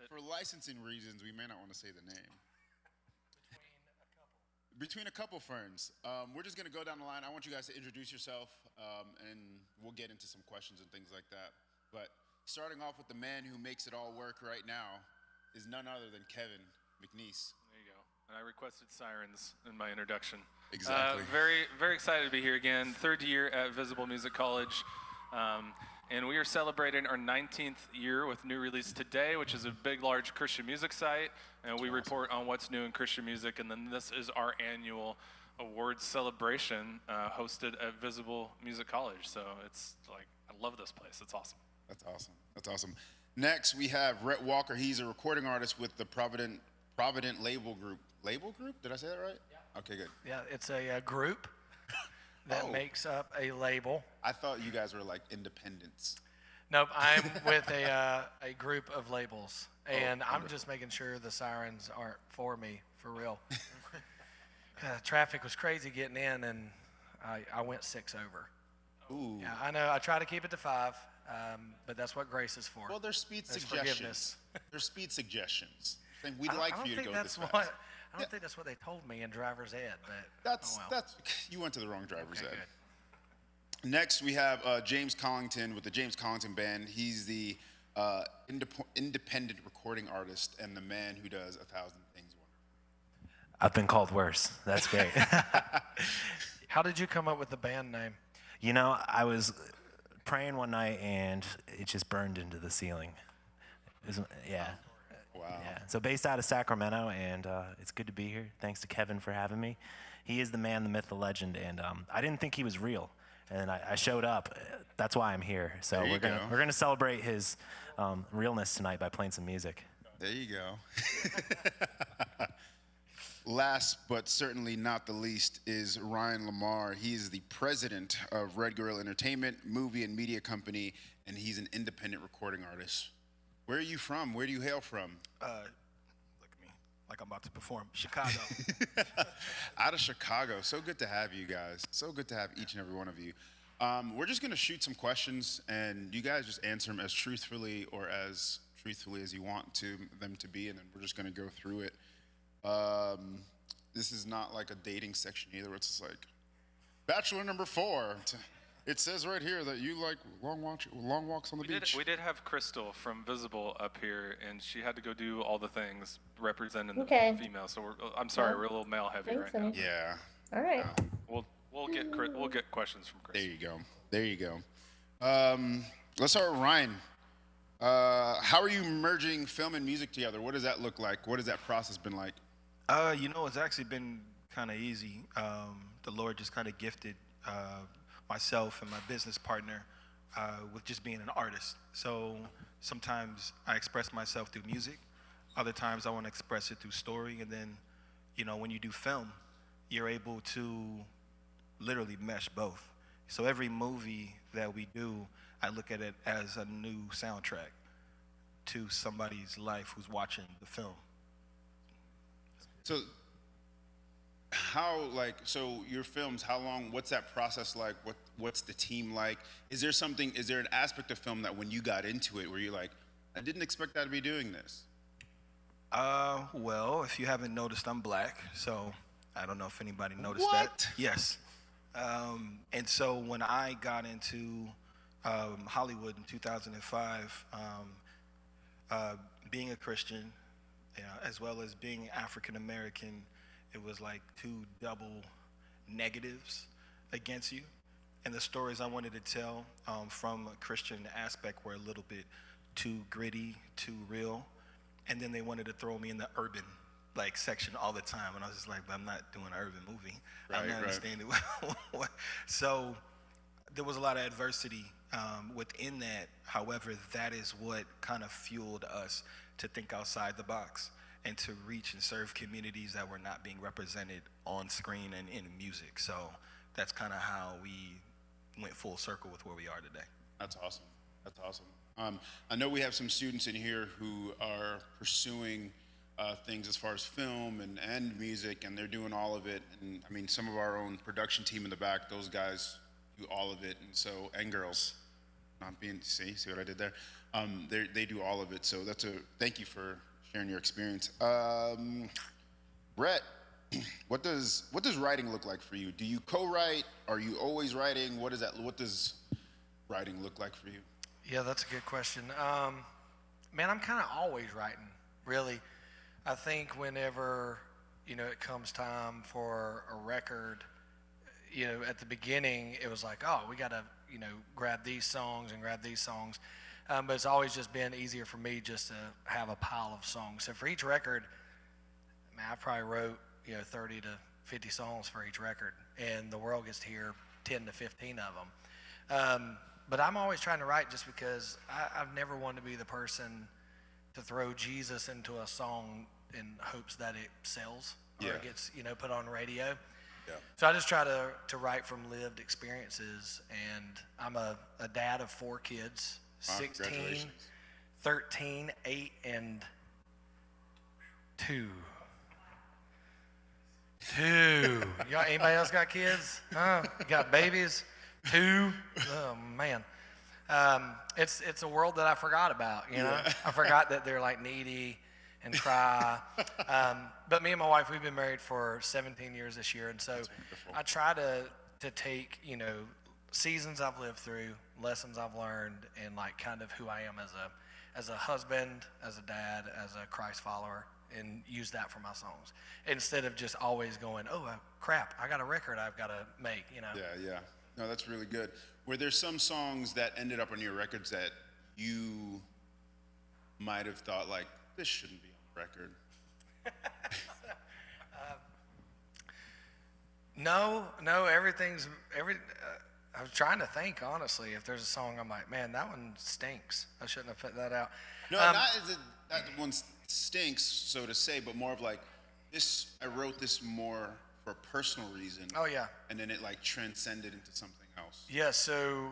For licensing reasons, we may not want to say the name. Between a couple ferns. We're just going to go down the line. I want you guys to introduce yourself, and we'll get into some questions and things like that. But starting off with the man who makes it all work right now is none other than Kevin McNeese. There you go. And I requested sirens in my introduction. Exactly. Very excited to be here again. Third year at Visible Music College. And we are celebrating our 19th year with NewRelease today, which is a big, large Christian music site. And we report on what's new in Christian music. And then this is our annual awards celebration hosted at Visible Music College. So it's like, I love this place. It's awesome. That's awesome. That's awesome. Next, we have Rhett Walker. He's a recording artist with the Provident Label Group. Label Group? Did I say that right? Yeah. Okay, good. Yeah, it's a group that makes up a label. I thought you guys were like independents. Nope, I'm with a group of labels, and I'm just making sure the sirens aren't for me, for real. Traffic was crazy getting in, and I went 6 over. Ooh. Yeah, I know. I try to keep it to 5, but that's what grace is for. Well, there's speed There's suggestions. forgiveness. There's speed suggestions. Saying we'd like for you to go this fast. I don't think that's what they told me in driver's ed, but that's you went to the wrong driver's ed. Good. Next, we have James Collington with the James Collington Band. He's the independent recording artist and the man who does 1,000 Things Wonderful. I've been called worse. That's great. How did you come up with the band name? You know, I was praying one night and it just burned into the ceiling. Yeah. Wow. Yeah. So based out of Sacramento, and it's good to be here. Thanks to Kevin for having me. He is the man, the myth, the legend, and I didn't think he was real, and I showed up. That's why I'm here. So we're gonna celebrate his realness tonight by playing some music. There you go. Last but certainly not the least is Rhyan LaMarr. He is the president of Red Gorilla Entertainment, movie and media company, and he's an independent recording artist. Where are you from? Where do you hail from? Look at me, like I'm about to perform. Chicago. Out of Chicago. So good to have you guys. So good to have each and every one of you. We're just going to shoot some questions, and you guys just answer them as truthfully or as truthfully as you want them to be, and then we're just going to go through it. This is not like a dating section either, where it's just like, Bachelor number 4. It says right here that you like long walks on the beach. We did have Crystal from Visible up here, and she had to go do all the things representing the female. So I'm sorry, we're a little male heavy right now. Yeah. All right. We'll get questions from Crystal. There you go. Let's start with Rhyan. How are you merging film and music together? What does that look like? What has that process been like? You know, it's actually been kind of easy. The Lord just kind of gifted myself and my business partner with just being an artist. So sometimes I express myself through music. Other times I want to express it through story. And then, you know, when you do film, you're able to literally mesh both. So every movie that we do, I look at it as a new soundtrack to somebody's life who's watching the film. So your films, how long, what's that process like? What's the team like? Is there an aspect of film that when you got into it where you're like, I didn't expect that to be doing this? Well, if you haven't noticed, I'm black, so I don't know if anybody noticed What? that. Yes. And so when I got into Hollywood in 2005, being a Christian, as well as being African American, it was like 2 double negatives against you. And the stories I wanted to tell from a Christian aspect were a little bit too gritty, too real. And then they wanted to throw me in the urban section all the time. And I was just like, but I'm not doing an urban movie. I'm not understanding what. So there was a lot of adversity within that. However, that is what kind of fueled us to think outside the box and to reach and serve communities that were not being represented on screen and in music. So that's kind of how we went full circle with where we are today. That's awesome. That's awesome. I know we have some students in here who are pursuing things as far as film and music, and they're doing all of it. And I mean, some of our own production team in the back, those guys do all of it, and girls. See what I did there? They do all of it. So thank you for sharing your experience. Rhett, what does writing look like for you? Do you co-write? Are you always writing? What does writing look like for you? Yeah, that's a good question. Man, I'm kind of always writing, really. I think whenever, it comes time for a record, at the beginning, it was like, oh, we got to, grab these songs and grab these songs. But it's always just been easier for me just to have a pile of songs. So for each record, man, I probably wrote, 30 to 50 songs for each record, and the world gets to hear 10 to 15 of them. But I'm always trying to write just because I've never wanted to be the person to throw Jesus into a song in hopes that it sells or it gets, put on radio. Yeah. So I just try to write from lived experiences, and I'm a dad of 4 kids, 16, 13, 8, and 2. Anybody else got kids? Huh? You got babies? 2? Oh man. It's a world that I forgot about, I forgot that they're like needy and cry. But me and my wife, we've been married for 17 years this year, and so I try to take, seasons I've lived through, lessons I've learned, and like kind of who I am as a husband, as a dad, as a Christ follower, and use that for my songs instead of just always going, oh crap, I got a record I've got to make, Yeah. No, that's really good. Were there some songs that ended up on your records that you might have thought like, this shouldn't be on record? No, I was trying to think, honestly, if there's a song I'm like, man, that one stinks. I shouldn't have put that out. No, not that one stinks, so to say, but more of like, I wrote this more for a personal reason. Oh, yeah. And then it like transcended into something else. Yeah, so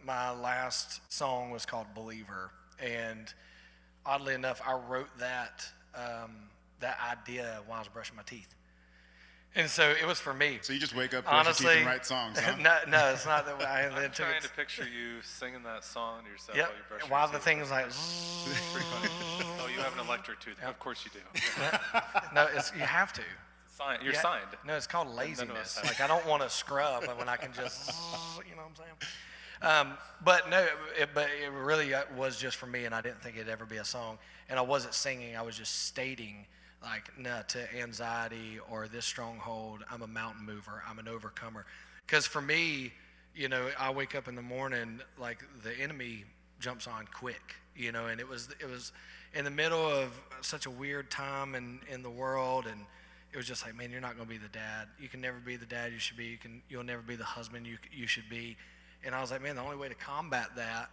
my last song was called Believer, and oddly enough, I wrote that idea while I was brushing my teeth. And so it was for me. So you just wake up, brush your teeth, and write songs, huh? No, it's not that way. I'm trying to picture you singing that song to yourself while you brush your teeth. While the thing is like... It's pretty funny. Oh, you have an electric tooth. Of course you do. No, you have to. You're signed. No, it's called laziness. Like, I don't want to scrub when I can just, you know what I'm saying? But no, it really was just for me, and I didn't think it'd ever be a song. And I wasn't singing. I was just stating, like, no, to anxiety or this stronghold, I'm a mountain mover. I'm an overcomer. Because for me, I wake up in the morning, like, the enemy jumps on quick, and it was in the middle of such a weird time in the world, and it was just like, man, you're not going to be the dad. You can never be the dad you should be. You'll never be the husband you should be. And I was like, man, the only way to combat that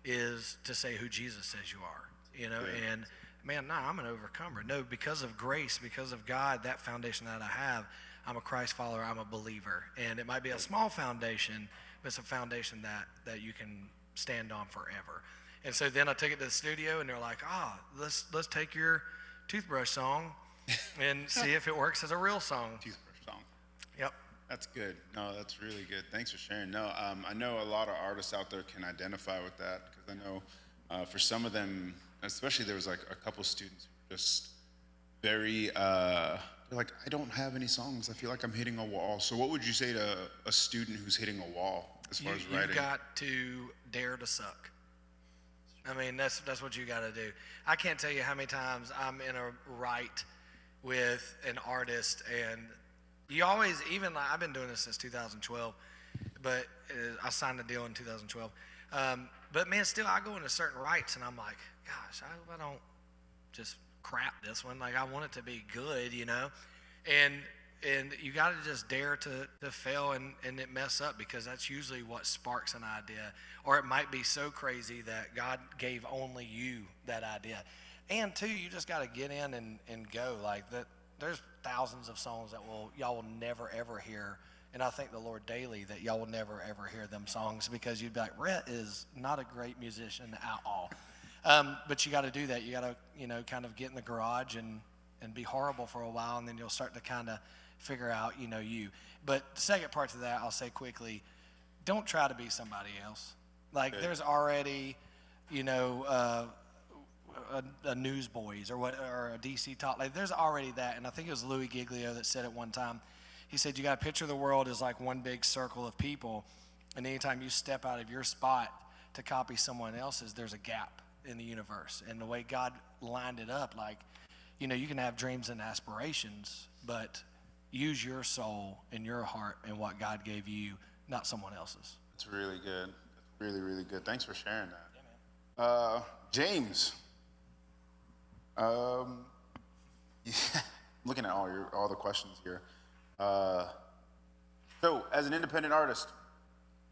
is to say who Jesus says you are, And man, I'm an overcomer. No, because of grace, because of God, that foundation that I have, I'm a Christ follower. I'm a believer, and it might be a small foundation, but it's a foundation that you can stand on forever. And so then I took it to the studio, and they're like, let's take your toothbrush song and see if it works as a real song. Toothbrush song. Yep. That's good. No, that's really good. Thanks for sharing. No, I know a lot of artists out there can identify with that, because I know for some of them, especially there was like a couple students who were just very, they're like, I don't have any songs. I feel like I'm hitting a wall. So what would you say to a student who's hitting a wall as far as writing? You've got to dare to suck. I mean, that's what you got to do. I can't tell you how many times I'm in a write with an artist, and you always, even like, I've been doing this since 2012, but I signed a deal in 2012. But man, still, I go into certain rights, and I'm like, gosh, I hope I don't just crap this one. Like, I want it to be good, And you got to just dare to fail and it mess up, because that's usually what sparks an idea. Or it might be so crazy that God gave only you that idea. And two, you just got to get in and go. Like that, there's thousands of songs that y'all will never ever hear. And I thank the Lord daily that y'all will never ever hear them songs, because you'd be like, Rhett is not a great musician at all. But you got to do that. You got to, kind of get in the garage and be horrible for a while, and then you'll start to kind of figure out, you. But the second part to that, I'll say quickly, don't try to be somebody else. Like, there's already a Newsboys or a DC Talk. Like, there's already that, and I think it was Louis Giglio that said it one time. He said, you got to picture the world as like one big circle of people, and anytime you step out of your spot to copy someone else's, there's a gap in the universe. And the way God lined it up, like, you can have dreams and aspirations, but use your soul and your heart and what God gave you, not someone else's. That's really good. That's really, really good. Thanks for sharing that. Yeah, man. James. Yeah, looking at all the questions here. So, as an independent artist,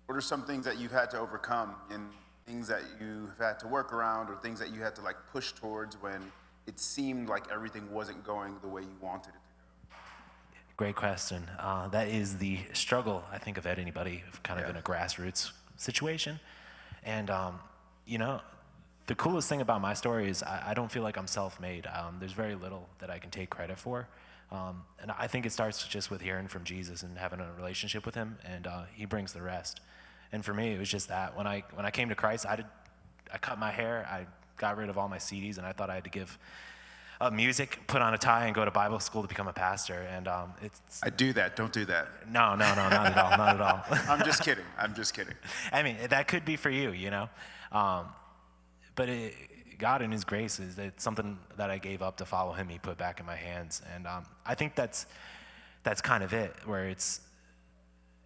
what are some things that you've had to overcome, and things that you've had to work around, or things that you had to like push towards when it seemed like everything wasn't going the way you wanted it to go? Great question. That is the struggle, I think, of anybody kind of in a grassroots situation. And, the coolest thing about my story is I don't feel like I'm self-made. There's very little that I can take credit for. And I think it starts just with hearing from Jesus and having a relationship with him, and he brings the rest. And for me, it was just that. When I came to Christ, I cut my hair, I got rid of all my CDs, and I thought I had to give up music, put on a tie, and go to Bible school to become a pastor. And I do that. Don't do that. No, not at all, not at all. I'm just kidding. I mean, that could be for you, But God in his grace it's something that I gave up to follow him, he put back in my hands. And I think that's kind of it, where it's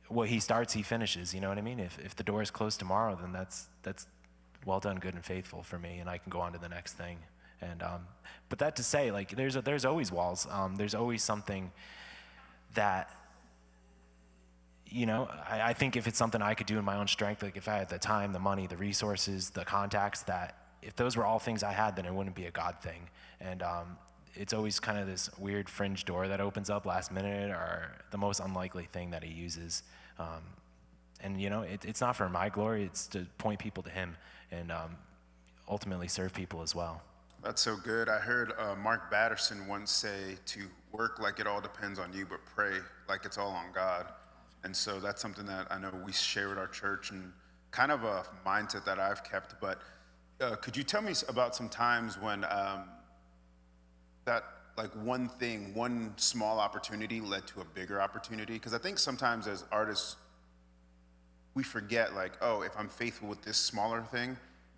what he starts, he finishes, you know what I mean? If the door is closed tomorrow, then that's well done, good and faithful for me, and I can go on to the next thing. And but that to say, like, there's always walls. There's always something that, I think if it's something I could do in my own strength, like if I had the time, the money, the resources, the contacts, that if those were all things I had, then it wouldn't be a God thing. And it's always kind of this weird fringe door that opens up last minute, or the most unlikely thing that he uses. And it's not for my glory, it's to point people to him and ultimately serve people as well. That's so good. I heard Mark Batterson once say to work like it all depends on you, but pray like it's all on God. And so that's something that I know we share with our church, and kind of a mindset that I've kept. But could you tell me about some times when that, like, one small opportunity led to a bigger opportunity? Because I think sometimes as artists, we forget, like, oh, if I'm faithful with this smaller thing,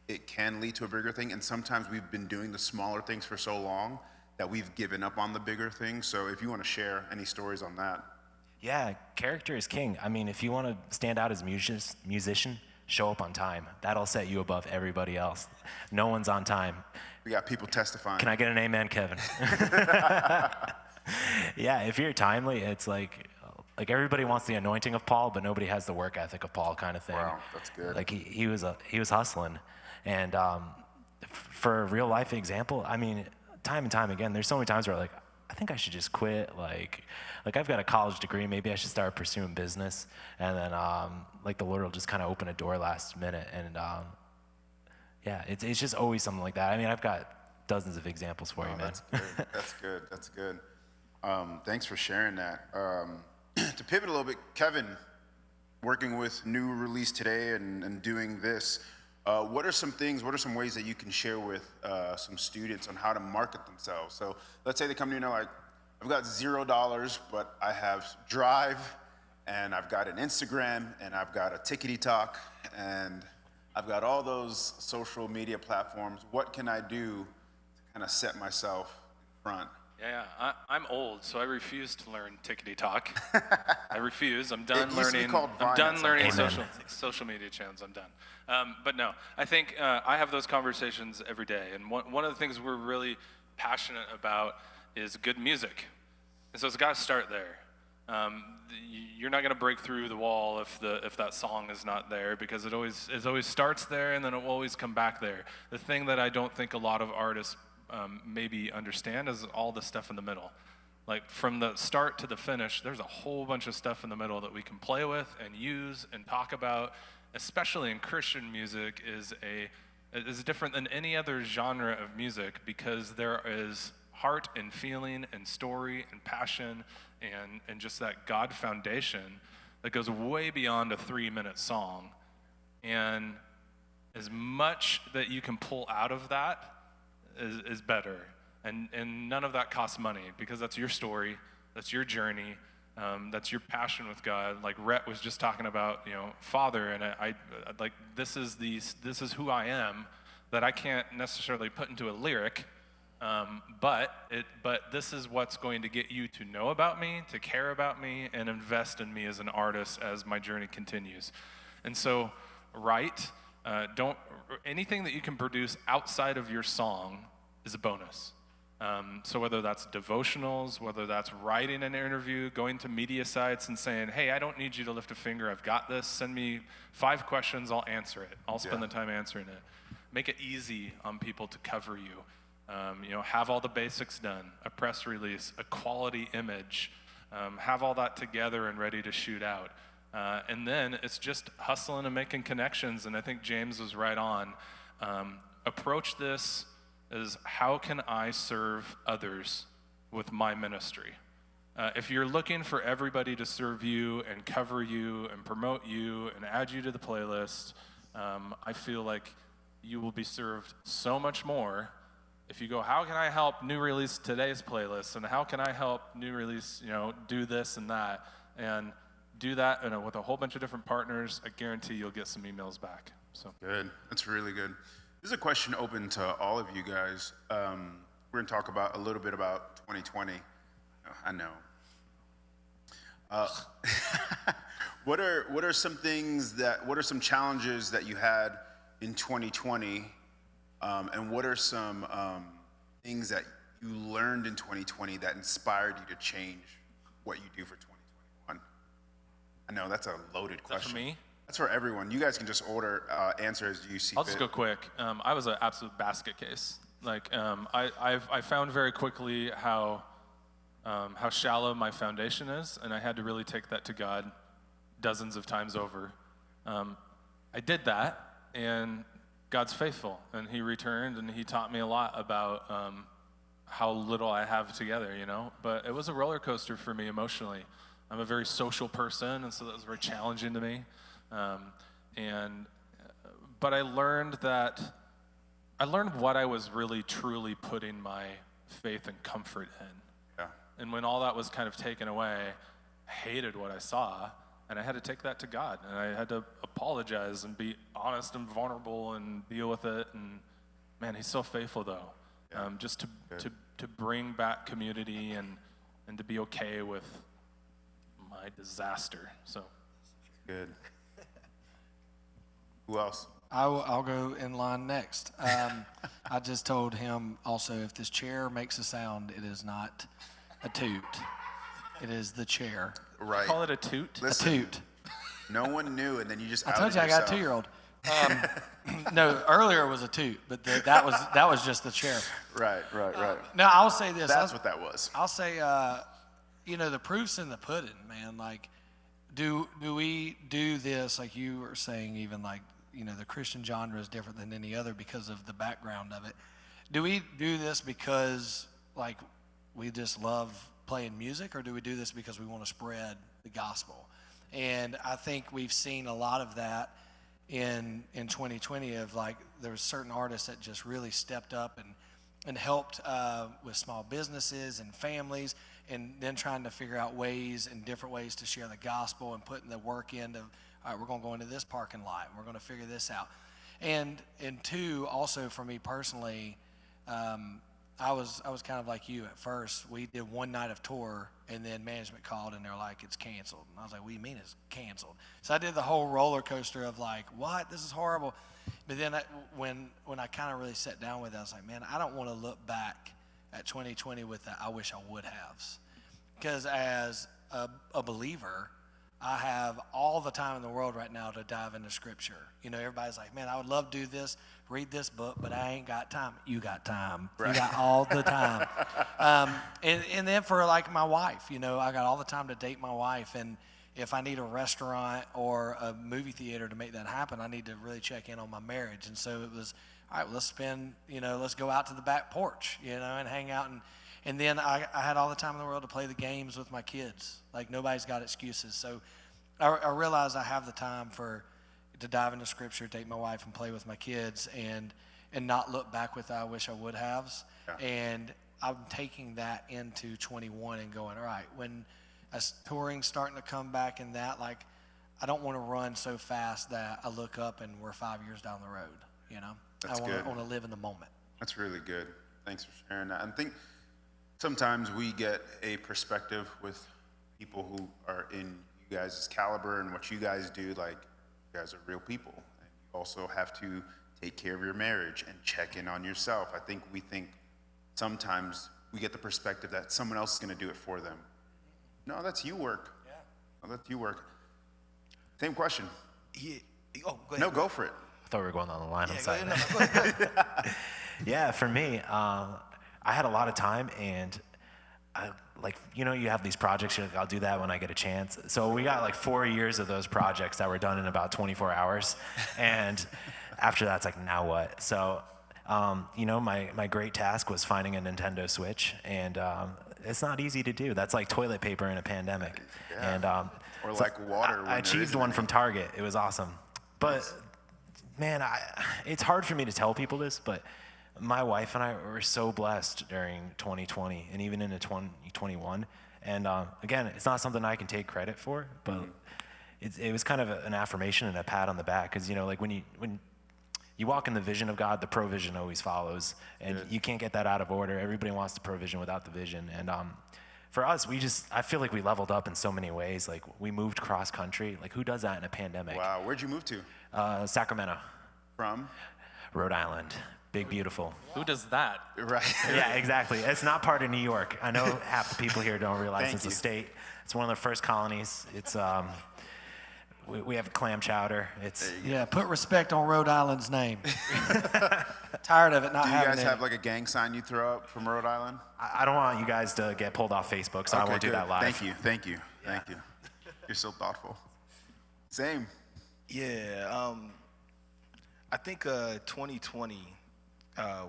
it can lead to a bigger thing. And sometimes we've been doing the smaller things for so long that we've given up on the bigger things. So if you want to share any stories on that. Yeah, character is king. I mean, if you want to stand out as a musician, show up on time. That'll set you above everybody else. No one's on time. We got people testifying. Can I get an amen, Kevin? Yeah, if you're timely, it's like everybody wants the anointing of Paul, but nobody has the work ethic of Paul, kind of thing. Wow, that's good. Like he was hustling, and for a real life example, I mean, time and time again, there's so many times where I think I should just quit. Like I've got a college degree, maybe I should start pursuing business, and then the Lord will just kind of open a door last minute, and yeah, it's just always something like that. I mean, I've got dozens of examples for you, man. That's good. Thanks for sharing that. To pivot a little bit, Kevin, working with NewRelease today and doing this, what are some ways that you can share with some students on how to market themselves? So let's say they come to you and they're like, I've got $0, but I have Drive, and I've got an Instagram, and I've got a Tickety Talk, and I've got all those social media platforms. What can I do to kind of set myself in front? Yeah, I'm old, so I refuse to learn Tickety Talk. I refuse. I'm done learning. I'm done learning social media channels. I'm done. But no, I think I have those conversations every day, and one of the things we're really passionate about is good music, and so it's got to start there. You're not going to break through the wall if that song is not there, because it always starts there, and then it will always come back there. The thing that I don't think a lot of artists maybe understand is all the stuff in the middle. Like from the start to the finish, there's a whole bunch of stuff in the middle that we can play with and use and talk about, especially in Christian music, is different than any other genre of music, because there is heart and feeling and story and passion and just that God foundation that goes way beyond a 3-minute song. And as much that you can pull out of that is better. And none of that costs money, because that's your story, that's your journey, that's your passion with God. Like Rhett was just talking about, Father, and I like this is who I am, that I can't necessarily put into a lyric, but this is what's going to get you to know about me, to care about me, and invest in me as an artist as my journey continues. And so, anything that you can produce outside of your song is a bonus. So whether that's devotionals, whether that's writing an interview, going to media sites and saying, hey, I don't need you to lift a finger, I've got this, send me 5 questions, I'll answer it. I'll spend the time answering it. Make it easy on people to cover you. Have all the basics done, a press release, a quality image, have all that together and ready to shoot out. And then it's just hustling and making connections, and I think James was right on. Approach this as, how can I serve others with my ministry? If you're looking for everybody to serve you and cover you and promote you and add you to the playlist, I feel like you will be served so much more if you go, how can I help NewRelease today's playlist, and how can I help NewRelease, do this and that, and do that with a whole bunch of different partners. I guarantee you'll get some emails back. So good. That's really good. This is a question open to all of you guys. We're going to talk a little bit about 2020. I know. What are some challenges that you had in 2020, and what are some things that you learned in 2020 that inspired you to change what you do for 2021? I know that's a loaded question. Is that for me? That's for everyone. You guys can just answer as you see fit. I'll just go quick. I was an absolute basket case. I found very quickly how shallow my foundation is, and I had to really take that to God dozens of times over. I did that, and God's faithful, and He returned, and He taught me a lot about how little I have together, But it was a roller coaster for me emotionally. I'm a very social person, and so that was very challenging to me. But I learned what I was really truly putting my faith and comfort in. Yeah. And when all that was kind of taken away, I hated what I saw, and I had to take that to God, and I had to apologize and be honest and vulnerable and deal with it. And man, He's so faithful though. Yeah. Just to bring back community and to be okay with my disaster. So good. Who else? I'll go in line next. I just told him also, if this chair makes a sound, it is not a toot. It is the chair. Right. Call it a toot? Listen, a toot. No one knew, and then you just I outed told you yourself. I got a 2-year-old. No, earlier was a toot, but that was just the chair. Right. Now, I'll say this. That's what that was. I'll say, the proof's in the pudding, man. Like, do we do this, like you were saying, even like, the Christian genre is different than any other because of the background of it. Do we do this because, like, we just love playing music, or do we do this because we want to spread the gospel? And I think we've seen a lot of that in 2020 of, like, there were certain artists that just really stepped up and helped with small businesses and families, and then trying to figure out ways and different ways to share the gospel and putting the work in of, all right, we're going to go into this parking lot, and we're going to figure this out. And two, also for me personally, I was kind of like you at first. We did one night of tour, and then management called, and they're like, it's canceled. And I was like, what do you mean it's canceled? So I did the whole roller coaster of like, what? This is horrible. But then when I kind of really sat down with it, I was like, man, I don't want to look back at 2020 with the I wish I would haves. Because as a believer, I have all the time in the world right now to dive into Scripture. Everybody's like, man, I would love to do this, read this book, but I ain't got time. You got time. Right. You got all the time. And then for, like, my wife, I got all the time to date my wife. And if I need a restaurant or a movie theater to make that happen, I need to really check in on my marriage. And so it was, all right, well, let's go out to the back porch, and hang out. And then I had all the time in the world to play the games with my kids. Like, nobody's got excuses. So I realized I have the time to dive into Scripture, take my wife and play with my kids, and not look back with I wish I would haves. Yeah. And I'm taking that into 21 and going, all right, when as touring's starting to come back and that, like, I don't want to run so fast that I look up and we're 5 years down the road, you know? That's I good. want to live in the moment. That's really good. Thanks for sharing that. I think sometimes we get a perspective with people who are in you guys' caliber and what you guys do, like, you guys are real people. And you also have to take care of your marriage and check in on yourself. I think we think sometimes we get the perspective that someone else is going to do it for them. No, that's you work. Yeah. No, that's you work. Same question. Yeah. Oh, go ahead. No, go for it. I thought we were going on the line. I'm Yeah, go sorry. ahead. No, go ahead. Yeah, for me, I had a lot of time, and you have these projects, you're like, I'll do that when I get a chance. So we got like 4 years of those projects that were done in about 24 hours. And after that, it's like, now what? So, my great task was finding a Nintendo Switch, and it's not easy to do. That's like toilet paper in a pandemic. Yeah. And Or so like water. I when there achieved isn't one any. from Target. It was awesome. But man, it's hard for me to tell people this, but my wife and I were so blessed during 2020 and even into 2021. And again, it's not something I can take credit for, but it was kind of an affirmation and a pat on the back, because like when you walk in the vision of God, the provision always follows, and you can't get that out of order. Everybody wants the provision without the vision. And for us, I feel like we leveled up in so many ways. Like, we moved cross country. Like, who does that in a pandemic? Wow, where'd you move to? Sacramento, From? Rhode Island. Big, beautiful. Who does that? Right. Yeah, exactly. It's not part of New York. I know half the people here don't realize Thank it's you. a state. It's one of the first colonies. It's we have clam chowder. It's Yeah, put respect on Rhode Island's name. Tired of it not Do you having guys any. have like a gang sign you throw up from Rhode Island? I don't want you guys to get pulled off Facebook, so I won't do good. that live. Thank you. You're so thoughtful. Same. Yeah, I think 2020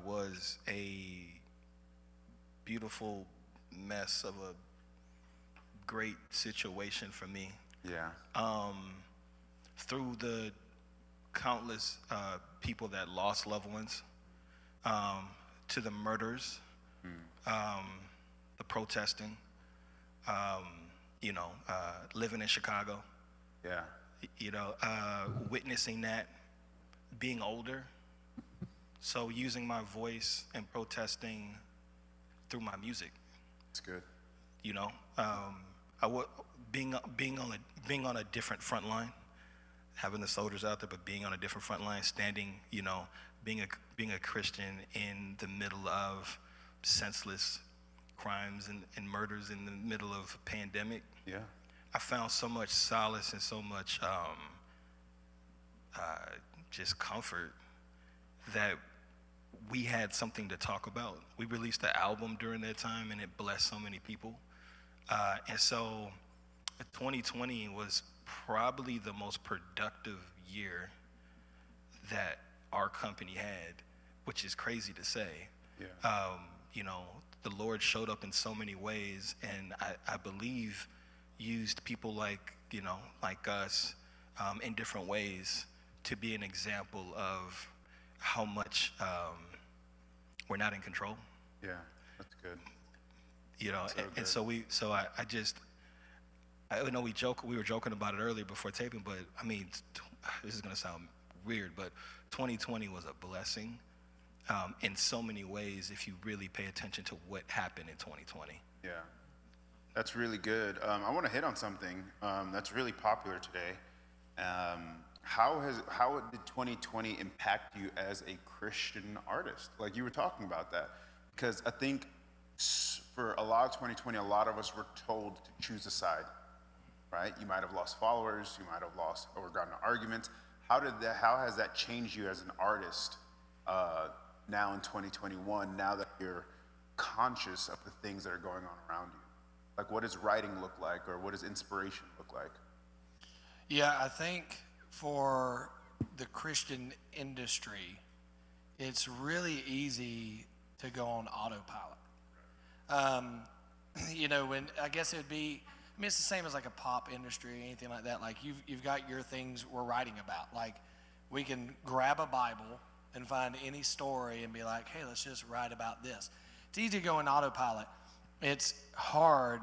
was a beautiful mess of a great situation for me. Yeah. Through the countless people that lost loved ones, to the murders, the protesting, living in Chicago, Yeah. witnessing that, being older, so using my voice and protesting through my music. It's good. Being on a different front line, having the soldiers out there, but being on a different front line, standing, being a Christian in the middle of senseless crimes and murders in the middle of a pandemic. Yeah. I found so much solace and so much just comfort that we had something to talk about. We released the album during that time, and it blessed so many people. And so 2020 was probably the most productive year that our company had, which is crazy to say. Yeah. The Lord showed up in so many ways, and I believe used people like us in different ways to be an example of how much we're not in control. Yeah. That's good. And so I know we were joking about it earlier before taping, but I mean, this is gonna sound weird, but 2020 was a blessing in so many ways if you really pay attention to what happened in 2020. Yeah. That's really good. I want to hit on something that's really popular today. How did 2020 impact you as a Christian artist? Like, you were talking about that, because I think for a lot of 2020, a lot of us were told to choose a side, right? You might have lost followers, you might have lost or gotten into arguments. How has that changed you as an artist now in 2021, now that you're conscious of the things that are going on around you? Like, what does writing look like, or what does inspiration look like? Yeah, I think for the Christian industry, it's really easy to go on autopilot. When I guess it would be I mean, it's the same as like a pop industry, anything like that. Like you've got your things we're writing about. Like we can grab a Bible and find any story and be like, hey, let's just write about this. It's easy to go in autopilot. It's hard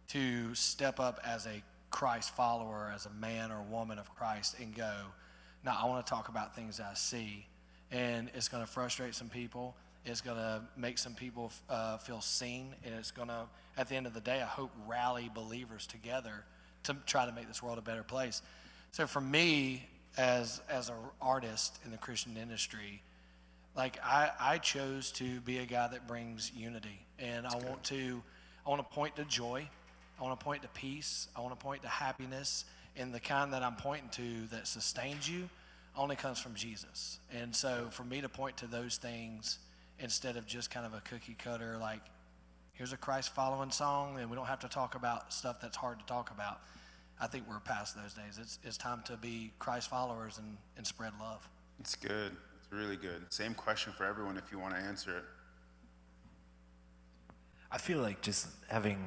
to step up as a Christ follower, as a man or woman of Christ, and go, no, I want to talk about things I see. And it's going to frustrate some people. It's going to make some people feel seen. And it's going to, at the end of the day, I hope, rally believers together to try to make this world a better place. So for me, as an artist in the Christian industry, like I chose to be a guy that brings unity. And I want to point to joy. I want to point to peace. I want to point to happiness. And the kind that I'm pointing to that sustains you only comes from Jesus. And so for me to point to those things instead of just kind of a cookie cutter, like here's a Christ following song and we don't have to talk about stuff that's hard to talk about. I think we're past those days. It's time to be Christ followers and spread love. It's good. It's really good. Same question for everyone if you want to answer it. I feel like just having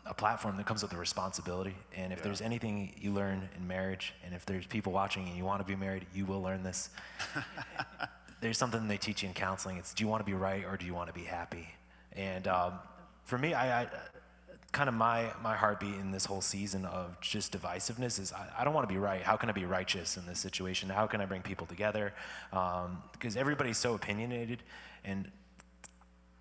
a platform that comes with a responsibility, and if there's anything you learn in marriage, and if there's people watching and you want to be married, you will learn this. There's something they teach you in counseling. It's, do you want to be right or do you want to be happy? And for me, I kind of my heartbeat in this whole season of just divisiveness is I don't want to be right. How can I be righteous in this situation? How can I bring people together? Because everybody's so opinionated, and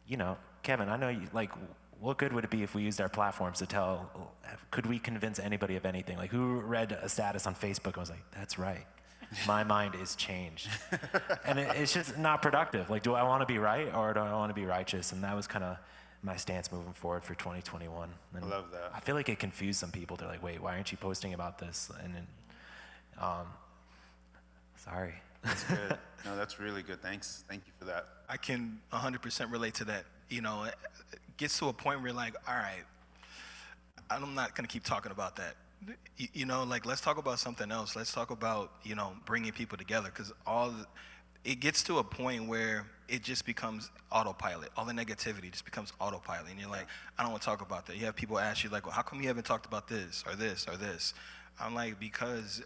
you know, Kevin, I know you, like, what good would it be if we used our platforms to tell, could we convince anybody of anything? Like, who read a status on Facebook and was like, that's right, my mind is changed. And it's just not productive. Like, do I want to be right or do I want to be righteous? And that was kind of my stance moving forward for 2021. And I love that. I feel like it confused some people. They're like, wait, why aren't you posting about this? And then, sorry. That's good. No, that's really good. Thanks. Thank you for that. I can 100% relate to that. You know, it gets to a point where you're like, all right, I'm not going to keep talking about that. You know, like, let's talk about something else. Let's talk about, you know, bringing people together, because it gets to a point where it just becomes autopilot. All the negativity just becomes autopilot. And you're like, I don't want to talk about that. You have people ask you, like, well, how come you haven't talked about this or this or this? I'm like, because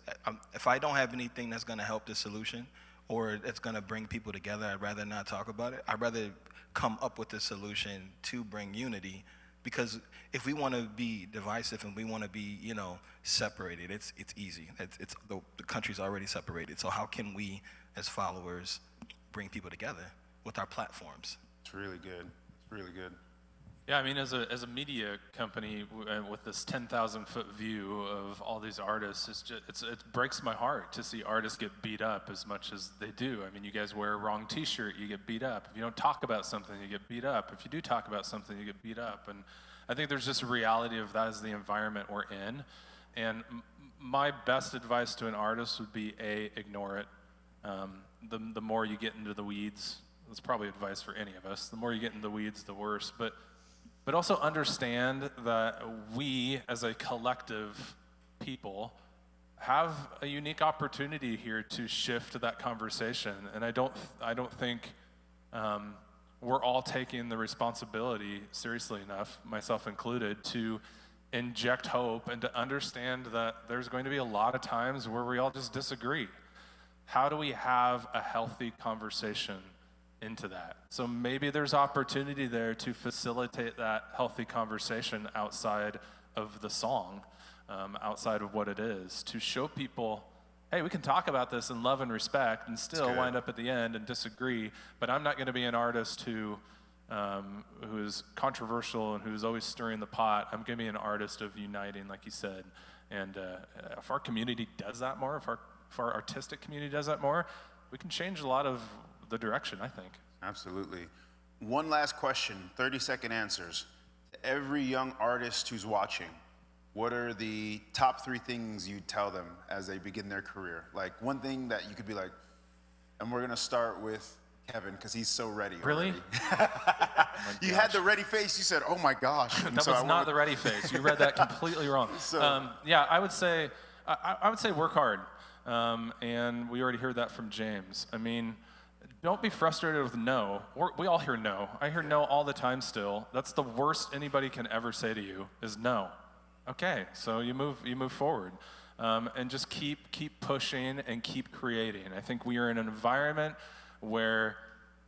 if I don't have anything that's going to help the solution or that's going to bring people together, I'd rather not talk about it. I'd rather come up with a solution to bring unity, because if we want to be divisive and we want to be, you know, separated, it's easy. It's the country's already separated. So how can we, as followers, bring people together with our platforms? It's really good. It's really good. Yeah, I mean, as a media company with this 10,000-foot view of all these artists, it breaks my heart to see artists get beat up as much as they do. I mean, you guys wear a wrong T-shirt, you get beat up. If you don't talk about something, you get beat up. If you do talk about something, you get beat up. And I think there's just a reality of that is the environment we're in. And my best advice to an artist would be, ignore it. The more you get into the weeds, that's probably advice for any of us. The more you get into the weeds, the worse. But also understand that we, as a collective people, have a unique opportunity here to shift that conversation. And I don't think we're all taking the responsibility seriously enough, myself included, to inject hope and to understand that there's going to be a lot of times where we all just disagree. How do we have a healthy conversation into that? So maybe there's opportunity there to facilitate that healthy conversation outside of the song, outside of what it is, to show people, hey, we can talk about this in love and respect and still wind up at the end and disagree, but I'm not going to be an artist who is controversial and who's always stirring the pot. I'm going to be an artist of uniting, like you said. And if our community does that more, if our artistic community does that more, we can change a lot of the direction, I think. Absolutely. One last question, 30-second answers. To every young artist who's watching, what are the top 3 things you'd tell them as they begin their career? Like, one thing that you could be like, and we're going to start with Kevin, because he's so ready. Really? You had the ready face. You said, oh my gosh. That was not the ready face. You read that completely wrong. Yeah, I would say work hard. And we already heard that from James. I mean, don't be frustrated with no. We all hear no. I hear no all the time still. That's the worst anybody can ever say to you is no. Okay, so you move forward, and just keep pushing and keep creating. I think we are in an environment where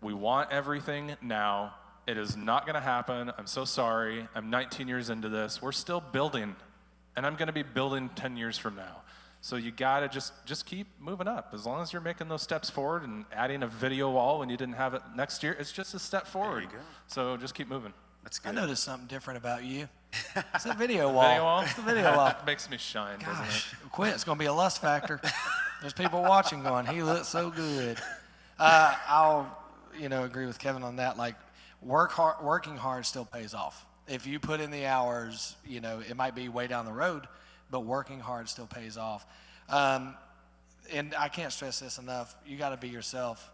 we want everything now. It is not going to happen. I'm so sorry. I'm 19 years into this. We're still building, and I'm going to be building 10 years from now. So you gotta just keep moving up. As long as you're making those steps forward and adding a video wall when you didn't have it next year, it's just a step forward. There you go. So just keep moving. That's good. I noticed something different about you. It's a video wall. Video wall? It's the video wall. Makes me shine, doesn't Gosh, it? quit. It's going to be a lust factor. There's people watching going, he looks so good. I'll, agree with Kevin on that. Like, working hard still pays off. If you put in the hours, it might be way down the road, but working hard still pays off. And I can't stress this enough. You got to be yourself.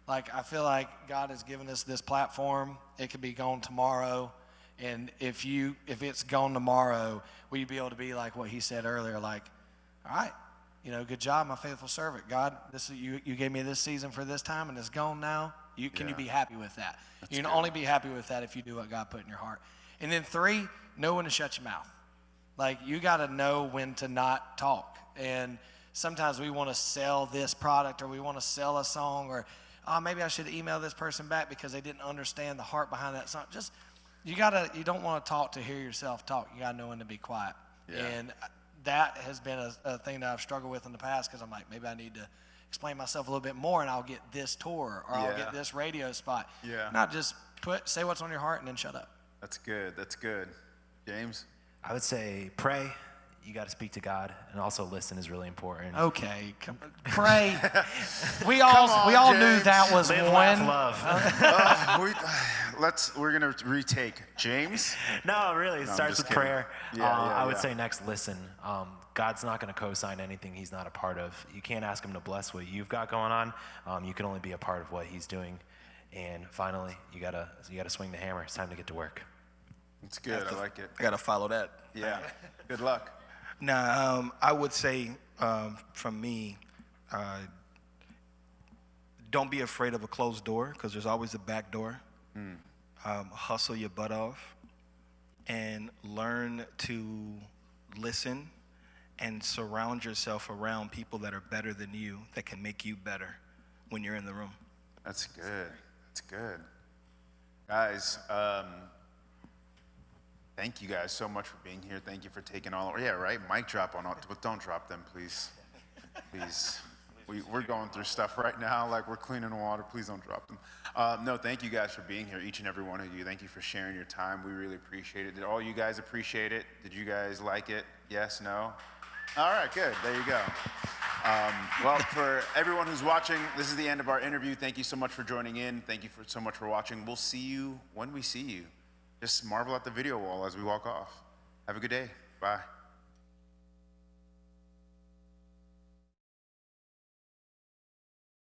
Like, I feel like God has given us this platform. It could be gone tomorrow. And if it's gone tomorrow, will you be able to be like what he said earlier? Like, all right, good job, my faithful servant. God, you gave me this season for this time, and it's gone now. Can you be happy with that? That's you can good. only be happy with that if you do what God put in your heart. And then 3, know when to shut your mouth. Like, you got to know when to not talk. And sometimes we want to sell this product, or we want to sell a song, or maybe I should email this person back because they didn't understand the heart behind that song. You don't want to talk to hear yourself talk. You got to know when to be quiet. Yeah. And that has been a thing that I've struggled with in the past, because I'm like, maybe I need to explain myself a little bit more, and I'll get this tour, or I'll get this radio spot. Yeah. Not just say what's on your heart and then shut up. That's good. That's good. James? I would say pray. You got to speak to God, and also listen is really important. Okay, pray. We all knew James. that was Live, one. laugh, love. We're gonna retake. James? No, really, it No, I'm starts just with kidding. prayer. Yeah, I would yeah. say next, listen. God's not going to co-sign anything he's not a part of. You can't ask him to bless what you've got going on. You can only be a part of what he's doing. And finally, you gotta swing the hammer. It's time to get to work. It's good. I like it. I got to follow that. Yeah. Good luck. Now, I would say from me, don't be afraid of a closed door, because there's always a back door. Hustle your butt off and learn to listen and surround yourself around people that are better than you, that can make you better when you're in the room. That's good. That's good. Guys, thank you guys so much for being here. Thank you for taking all. Yeah, right. Mic drop on all. But don't drop them, please. Please. We're going through stuff right now, like we're cleaning water. Please don't drop them. No, thank you guys for being here, each and every one of you. Thank you for sharing your time. We really appreciate it. Did all you guys appreciate it? Did you guys like it? Yes, no? All right, good. There you go. Well, for everyone who's watching, this is the end of our interview. Thank you so much for joining in. Thank you so much for watching. We'll see you when we see you. Just marvel at the video wall as we walk off. Have a good day. Bye.